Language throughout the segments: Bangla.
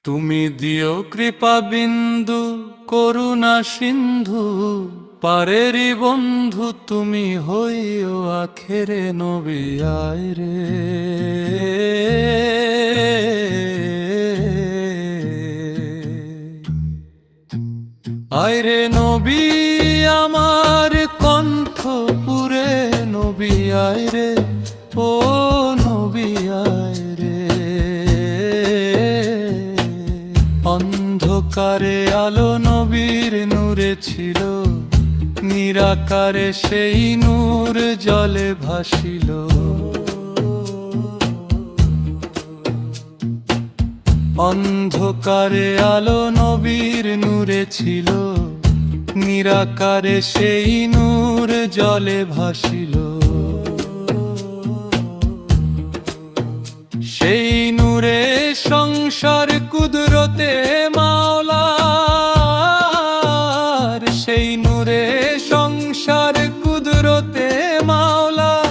তুমি দিও কৃপা বিন্দু করুণা সিন্ধু পারেরি বন্ধু তুমি হইও আখেরে নবী আয় রে। আয় রে নবী আমার কণ্ঠ পুরে নবী আয় রে, ও নবী আয় রে। অন্ধকারে আলো নবীর নূরে ছিল, নিরাকারে সেই নূর জলে ভাসিল। অন্ধকারে আলো নবীর নূরে ছিল, নিরাকারে সেই নূর জলে ভাসিল। সেই নূরে সংসার কুদরতে মাওলার, সেই নূরে সংসার কুদরতে মাওলার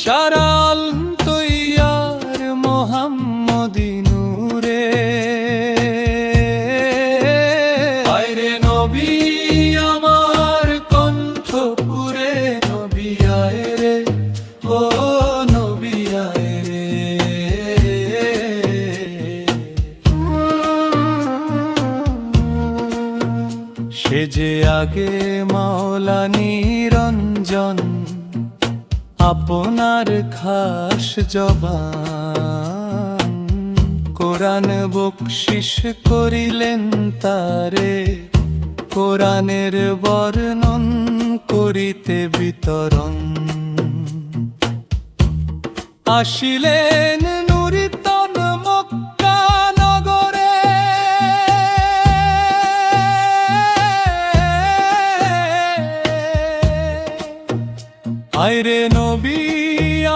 সারা তৈয়ার মোহাম্মদী নূরে। আয় রে নবী আমার কণ্ঠ পুরে নবী আয় রে, ও নবী আয় রে। সে যে আগে মাওলা নিরঞ্জন, আপনার খাস জবান কোরআন বকশিস করিলেন তারে, কোরআনের বর্ণন করিতে বিতরণ। আসিলেন নুরিতন মক্কা নগরে, আয় রে নবী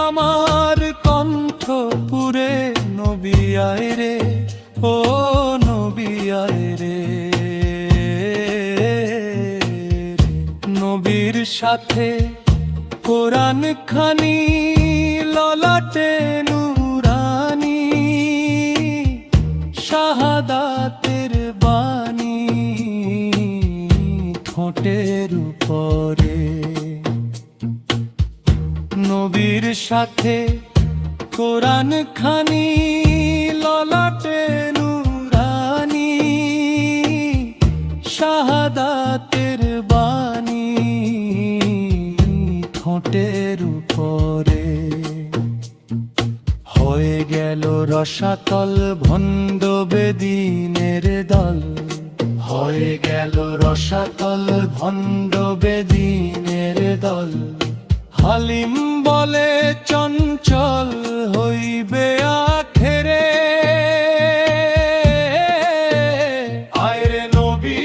আমার কণ্ঠ পুরে নবী আয় রে, ও নবী আয় রে। নবীর সাথে কোরআন খানি ললাটে নুরানি, শাহাদাতের বাণী ঠোঁটের উপরে। নবীর সাথে কোরআন খানি ললাটে নুরানি, শাহাদাতের বাণী ঠোঁটের উপরে। হয়ে গেল রসাতল ভণ্ড বেদিনের দল, হয়ে গেল রসাতল ভণ্ড বেদিনের দল। হালিম বলে চঞ্চল হইবে আখেরে, আয় রে নবী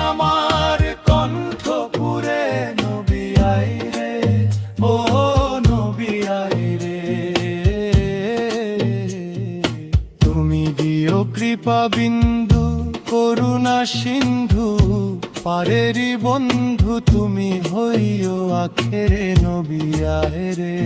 আমার কণ্ঠ পুরে নবী আয় রে, ও নবী আয় রে। তুমি দিও কৃপা বিন্দু করুণা সিন্ধু পারেরি বন্ধু তুমি হইও আখেরে নবী আয় রে।